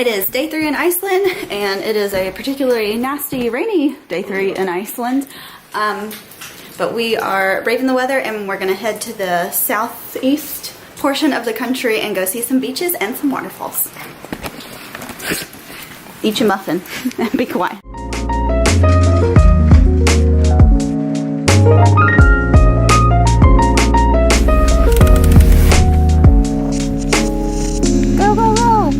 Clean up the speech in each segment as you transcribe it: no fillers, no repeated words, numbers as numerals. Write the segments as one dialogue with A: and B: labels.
A: It is day 3 in Iceland, and it is a particularly nasty, rainy day 3 in Iceland. But we are braving the weather, and we're gonna head to the southeast portion of the country and go see some beaches and some waterfalls. Eat your muffin and be quiet. Go, go, go!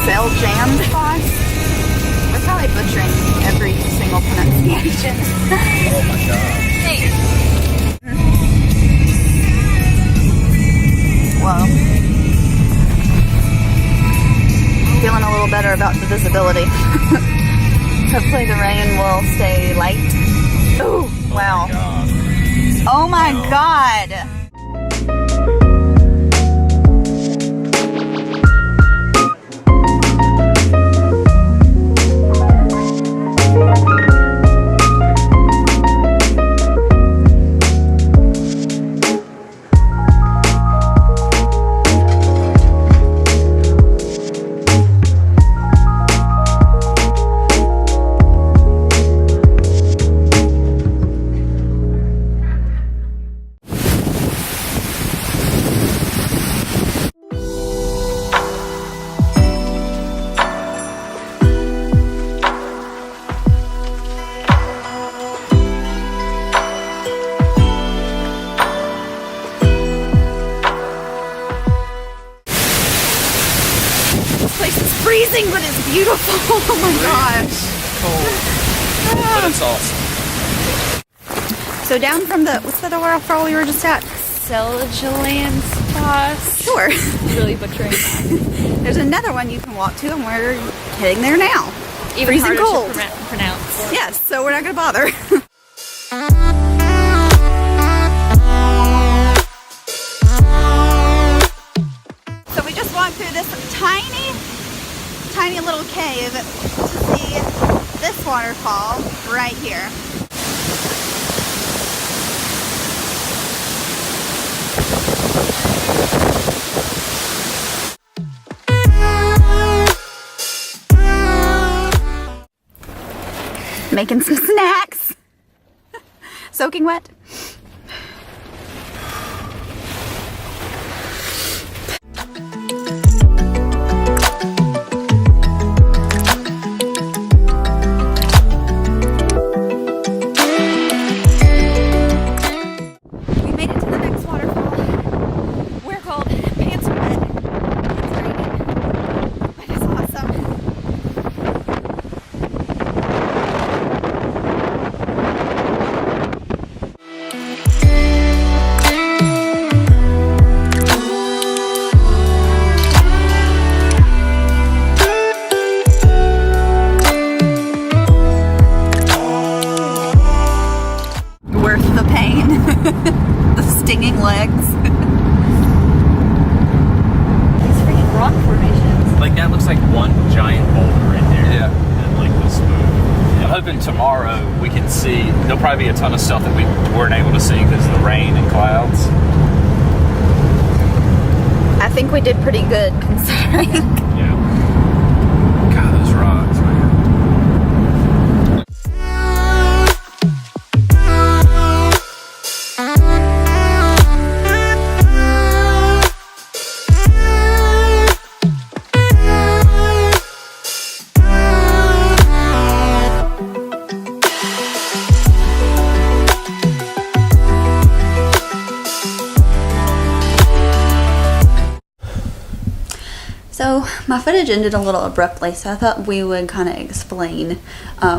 A: Seljalandsfoss. We're probably butchering every single pronunciation.
B: Oh my god.
A: Hey. Whoa. Feeling a little better about the visibility. Hopefully the rain will stay light. Ooh, wow. Oh my god. Freezing, but it's beautiful. Oh my gosh.
B: Cold. But it's awesome.
A: So down from the, what's the other waterfall we were just at?
C: Seljalandsfoss.
A: Sure.
C: Really butchering that.
A: There's another one you can walk to, and we're heading there now.
C: Even
A: freezing
C: harder
A: cold.
C: to pronounce.
A: Yes, so we're not going to bother. So we just walked through this tiny little cave to see this waterfall right here. Making some snacks. Soaking wet. The stinging legs. These freaking rock formations.
B: Like that looks like one giant boulder right there. Yeah. And like the smooth. Yeah. I'm hoping tomorrow we can see, there'll probably be a ton of stuff that we weren't able to see because of the rain and clouds.
A: I think we did pretty good considering.
B: Yeah. God, those rocks, man.
A: So my footage ended a little abruptly, so I thought we would kind of explain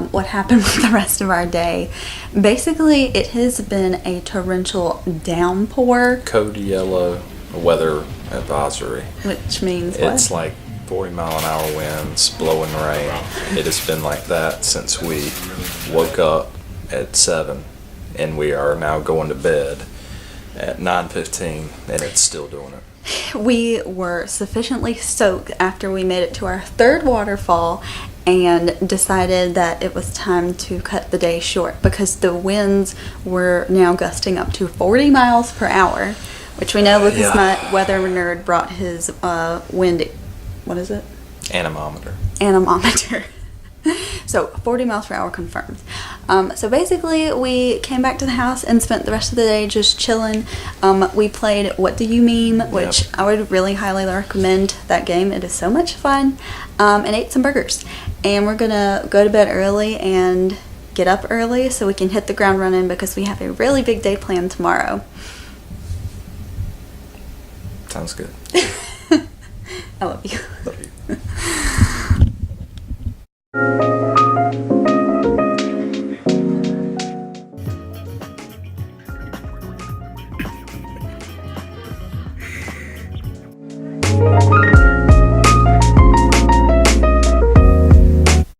A: what happened with the rest of our day. Basically, it has been a torrential downpour.
D: Code yellow weather advisory.
A: Which means what?
D: It's like 40-mile-an-hour winds, blowing rain. It has been like that since we woke up at 7, and we are now going to bed at 9:15, and it's still doing it.
A: We were sufficiently soaked after we made it to our third waterfall and decided that it was time to cut the day short because the winds were now gusting up to 40 miles per hour, which we know Lucas, my weather nerd, brought his wind, what is it?
D: Anemometer.
A: So 40 miles per hour confirmed. So basically we came back to the house and spent the rest of the day just chilling. We played What Do You Meme, which I would really highly recommend that game. It is so much fun. And ate some burgers. And we're gonna go to bed early and get up early so we can hit the ground running because we have a really big day planned tomorrow.
D: Sounds good.
A: I love you.